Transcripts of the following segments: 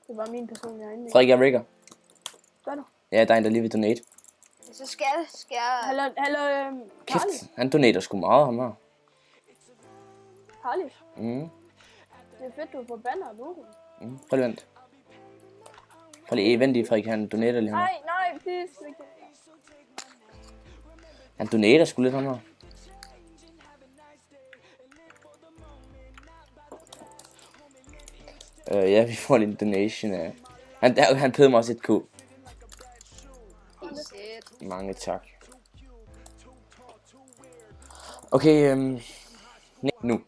Det var min personlige egen. Frederik, jeg rigger. Gør du? Ja, der er en, der lige vil donate. Så skal jeg... Hallo, Kæft, han donater sgu meget, ham her. Harley. Mm. Det er fedt, du får banner og logo. Prøv lige vent. Prøv lige vent lige, Frederik, han donater lige ham her. Nej, please. Han donater sgu lidt ham her. Ja, vi får lige en donation af. Han pædede mig også et k. Mange tak. Okay, nu.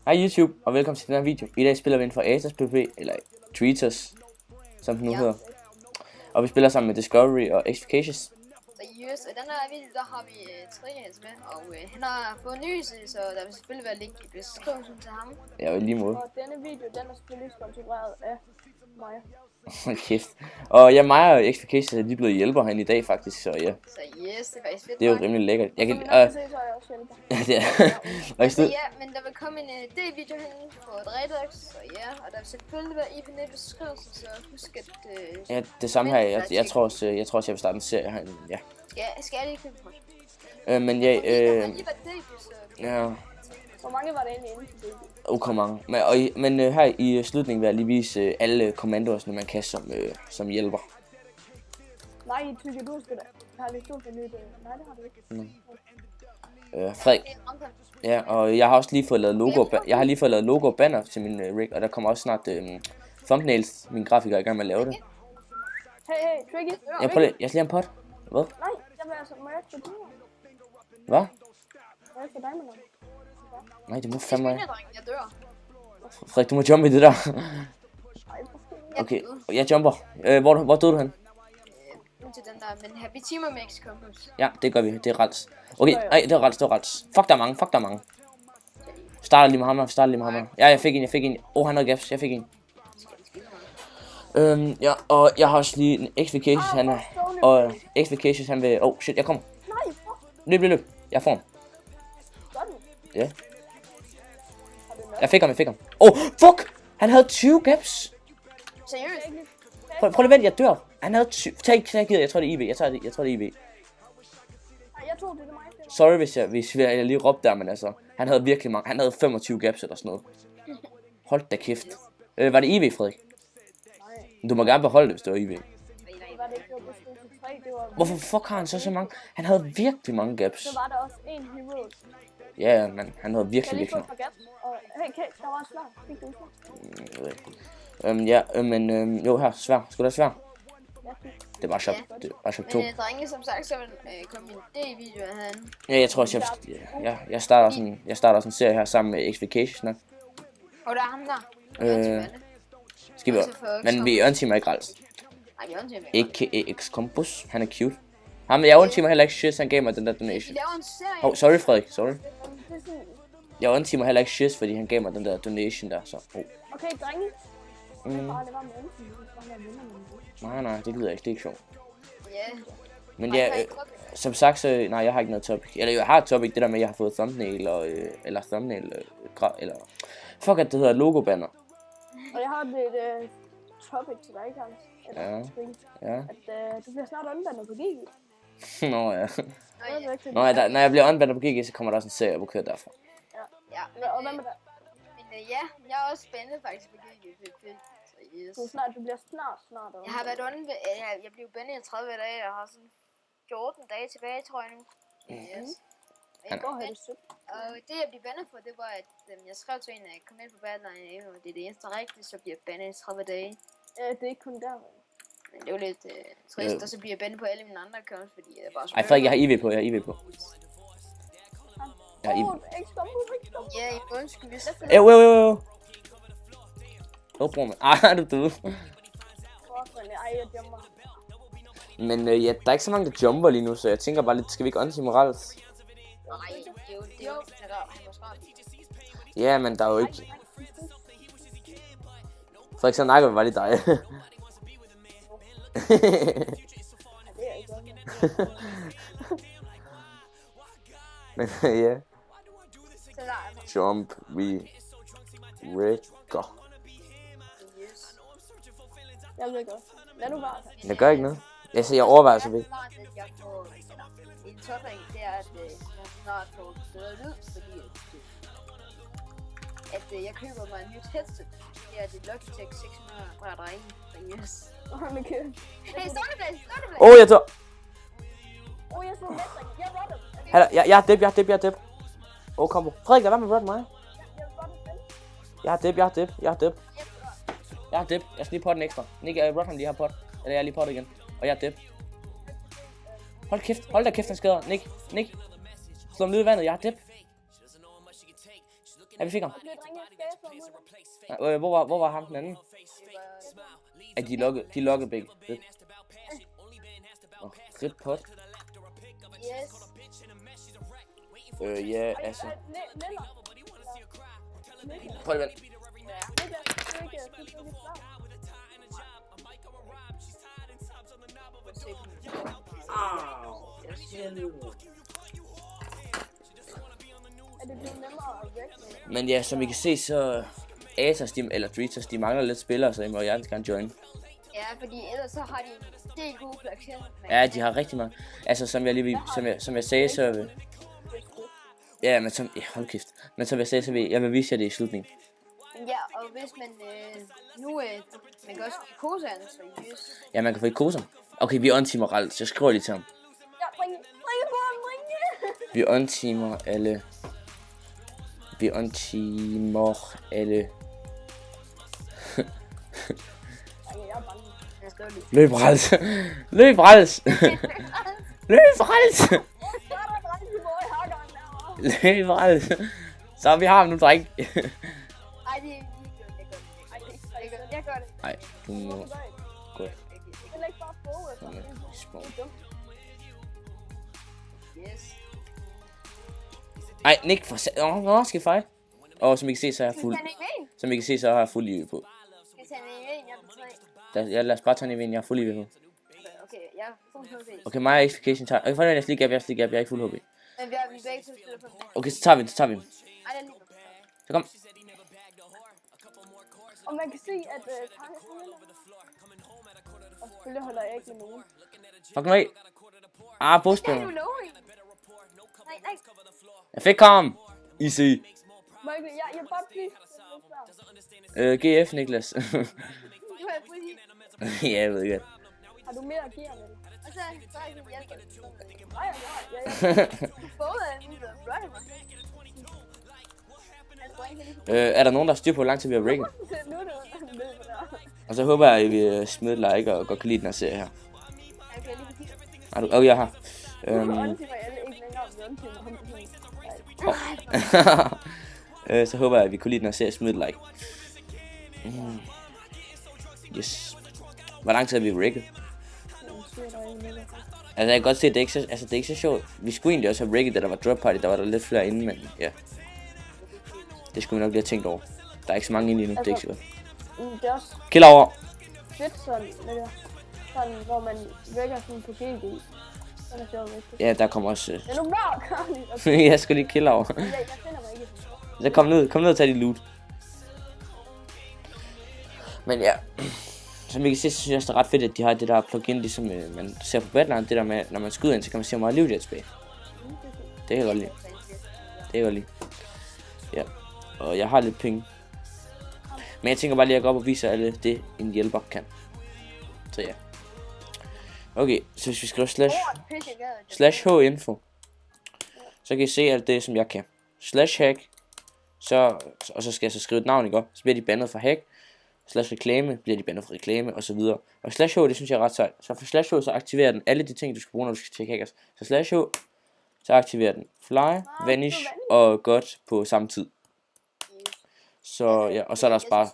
Hej YouTube, og velkommen til den her video. I dag spiller vi inden for Atas PvP, eller Tweeters, som den nu hedder. Og vi spiller sammen med Discovery og Explications. Seriøst, og den her video, der har vi Trias med, og han har fået nys, så der vil selvfølgelig være link i beskrivelsen til ham. Ja, i lige måde. Og denne video, den er selvfølgelig sponsoreret af mig. Kæft. Og ja, mig og Explications er lige blevet hjælper herinde i dag faktisk, så ja. Seriøst, det er faktisk fedt. Det er jo rimelig lækkert. Jeg kan... Se, så er jeg også hjælper. det er... Altså, ja, men der vil komme en D-video hen på Redox, så ja, og der vil selvfølgelig være IP i beskrivelsen, så husk at... ja, det samme her. Jeg tror også, jeg vil starte en serie herinde, ja. Skal jeg lige købe på? Men ja, ja. Hvor mange var det egentlig inden for det? Okay, mange. Men her i slutningen vil jeg lige vise alle kommandoer, man kan som hjælper. Nej, tykker du skal da. Jeg har lidt stort for nyt. Nej, det har du ikke. Frederik. Ja, og jeg har også lige fået lavet logo og banner til min rig, og der kommer også snart thumbnails. Min grafiker er i gang med at lave det. Hey, Tricky. Jeg prøver lige. Jeg skal lige have en pot. Hvad? Nej, jeg vil altså må jeg ikke få dig. Hvad? Må jeg ikke få dig med noget? Nej, det må fandme mig. Jeg dør. Frederik, du må jumpe i det der. Okay, jeg jumper. Hvor døde du hen? Til den der, men Happy Teamer Max Campus. Ja, det gør vi. Det er rets. Okay, nej, det er rets. Fuck, der er mange. Starter lige med ham. Ja, jeg fik en. Han havde gaps. Jeg fik en. Ja, og jeg har også lige en Explications, og Explications, han vil... shit, jeg kommer. Nej, fuck. Løb. Jeg får ham. Gør du? Ja. Jeg fik ham. Fuck! Han havde 20 gaps. Seriøst? Prøv lige vent, jeg dør. Han havde 20... Jeg tror det er IV. Jeg tror det er IV. Nej, jeg tog det til mig. Sorry, hvis jeg lige råbte der, men altså... Han havde virkelig mange... Han havde 25 gaps eller sådan noget. Hold da kæft. Var det IV, Frederik? Du må gerne beholde det, hvis det var IV. Hvorfor fuck har han så mange? Han havde virkelig mange gaps. Så var der også en hero. Ja, men han havde virkelig mange. Hey, der var en slag. Fik du en slag? Men jo her, svær. Skulle der svær? Det var shop. Det var shop 2. Men drenge, som sagt, så kom min D-video af han. Ja, jeg tror også, jeg starter sådan en serie her sammen med Explications nok. Og der er ham der. Skal vi men vi unteamer ikke Rals. Nej, vi unteamer ikke. A.k.a. X-Compus, han er cute. Jeg unteamer heller ikke shit, han gav mig den der donation. Sorry Frederik, sorry. Jeg unteamer heller ikke shit, fordi han gav mig den der donation der, så. Okay, drenge. Nej, det gider jeg ikke, det er ikke sjovt. Ja. Men ja, som sagt, så nej, jeg har ikke noget topic. Eller jeg har et topic, det der med, at jeg har fået thumbnail, eller thumbnail, eller fuck, at det hedder logo-banner. Og jeg har et topic til dig, Hans. Ja. At du bliver snart unbandet på GG. Nå ja. Når jeg bliver unbandet på GG, så kommer der også en serie, jeg kører derfra. Ja. Og hvad med dig? Men ja, jeg er også spændet faktisk på GG. Yes. Du bliver snart. Jeg har været jeg blev bandet i 30 dage, jeg har sådan 14 dage tilbage, tror jeg nu. Yes. Og det jeg blev bandet for, det var at jeg skrev til en, at kom ind på Badline, og det er det eneste rigtige, så bliver jeg bandet i 30 dage. Det er ikke kun der. Men det var lidt trist, og så bliver jeg bandet på alle mine andre accounts, fordi jeg bare... Ej, Frederik, jeg har IV på, Ja, i undskyld, hvis... Bror, man. Ej, du døde. Men ja, der er ikke så mange, der jumper lige nu, så jeg tænker bare lidt, skal vi ikke unteam Rals? Nej, det er jo ja, men der er jo ikke... Frederik, så nakker vi bare lige dig. Men ja. Jump, we rigger. Jeg ved godt. Lad nu være. Det gør ikke noget. Jeg overvejer så ved. Snart, at jeg får en topring, det er, at jeg snart får bedre lyd, fordi at jeg køber mig et nyt headset. Det er det Logitech 600 grader yes. Hold nu kæft. Hey, Storteplads! Jeg tror. Jeg så mestring. Jeg var det. Jeg har dip. Kom. Frederik, lad være med at røde mig. Jeg har dip. Jeg skal lige på den ekstra. Nick, rød ham lige her pot. Eller jeg er lige på det igen. Og jeg har dip. Hold da kæft, han skader. Nick. Slå ham ned i vandet. Jeg har dip. Ja, vi fik ham. Hvor var ham den anden? Ja, de lukkede begge. Rip pot. Yes. Ja, altså. Prøv at vente. Men ja, som I kan se, så Atos, eller Dritos, de mangler lidt spillere, så I må gerne join. Ja, fordi ellers så har de en del gode plakater. Ja, de har rigtig mange. Altså, som jeg sagde, så... Ja, men som... Ja, hold kæft. Men som jeg sagde, så jeg vil vise jer det i slutningen. Ja, og hvis man man kan også få ikosaen, så just. Ja, man kan få ikoser. Okay, vi on-teamer alt, så jeg skriver lige til ham. Ja, bring Vi on-teamer alle. Løb Rals. Løb Rals. Så vi har ham nu, dreng. Ej, det er jeg gør det. Nej, du må gå. Yes. Ej, Nick, for skal jeg fejle? Som I kan se, så er jeg fuld. Som I kan se, så har jeg fuld liv på. Skal jeg tage en jeg Lad os bare tage en event, jeg har fuld liv på. Okay, jeg er fuld HP. Okay, mig explication time. Okay, jeg skal lige gap, jeg er ikke fuld HP. Men vi er begge to spiller på. Okay, så tager vi. Ej, det er lige. Så kom. Og man kan se, at Tange og selvfølgelig holder jeg ikke med nogen. Fuck nu af. Bogspiller. Nej. Jeg fik ham. Easy. Michael, jeg bare please. GF, Niklas. Du har fri. Ja, jeg ved godt. Har du mere at give ham? Og så er jeg hjælp. Nej. Både er lige blevet Er der nogen, der styr på, hvor lang tid vi har rigget? Nu er det Og så håber jeg, at I vil smide et like og godt kan lide den her serie her. Jeg har. Så håber jeg, at vi kunne lide den her serie. Smid et like. Yes. Hvor lang tid har vi rigget? Altså jeg kan godt se, at det er ikke så sjovt. Vi skulle egentlig også have rigget, da der var drop party. Der var der lidt flere inden, men ja. Det skulle vi nok lige have tænkt over. Der er ikke så mange inde lige nu, det er ikke så godt. Det er også Kill over! fedt sådan, hvor man vækker sådan på GG. Sådan er sjovt vigtigt. Ja, der kommer også... Det er nu bare, Carly. Jeg skal lige kill over. Jeg finder mig ikke. Så kom ned og tag dit loot. Men ja, som I kan se, så synes jeg også, det er ret fedt, at de har det der plugin, ligesom man ser på Badland, det der med, når man skyder ind, så kan man se, hvor meget liv det er tilbage. Det kan jeg godt lide. Det kan jeg godt lide. Ja, og jeg har lidt penge. Men jeg tænker bare lige at gå op og vise alle det, en hjælper kan. Så ja. Okay, så hvis vi skriver slash h-info, så kan I se alt det, som jeg kan. Slash hack, og så skal jeg så skrive et navn, ikke? Så bliver de bandet fra hack. Slash reklame, bliver de bandet fra reklame, og så videre. Og slash h, det synes jeg er ret sejt. Så for slash h, så aktiverer den alle de ting, du skal bruge, når du skal tjekke hackers. Så slash h, så aktiverer den fly, vanish og godt på samme tid. Så ja, og så er der også bare...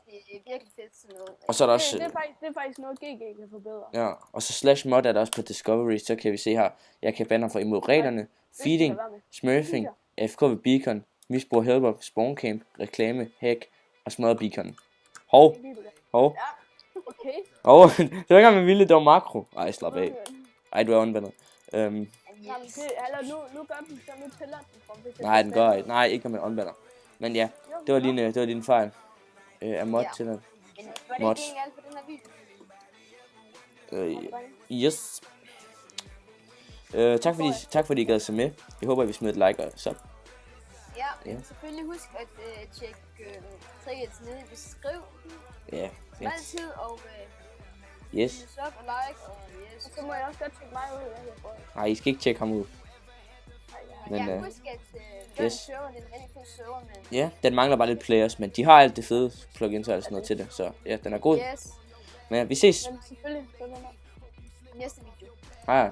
Og så er der også... Det er faktisk noget GG kan forbedre. Ja, og så slash mod er der også på Discovery, så kan vi se her, jeg kan bande for imod reglerne, feeding, smurfing, AFK ved beacon, misbrug helper, spawn camp, reklame, hack og smadre beacon. Hov. Okay. Det var ikke engang med vilje, det var makro. Ej, slap af. Ej, du er unbandet. Nu gør den så, nu tæller den. Nej, den gør ikke. Nej, ikke med unbander. Men ja, det var lige en fejl. Af mod til den. Mods. Yes. Tak fordi I gad se med. Jeg håber, I vil smide et like og sub. Ja, selvfølgelig husk at tjekke triggets nede i beskrivelsen. Ja. Som altid, og yes. sub og like, og yes. Og så må jeg også godt tjekke mig ud, hvad jeg får. Nej, I skal ikke tjekke ham ud. Men husk at serveren er en rigtig fed server, men... Ja, den mangler bare lidt players, men de har alt det fede plugins og alt sådan noget til det, så ja, den er god. Yes. Men ja, vi ses. Men selvfølgelig, så næste video. Hej.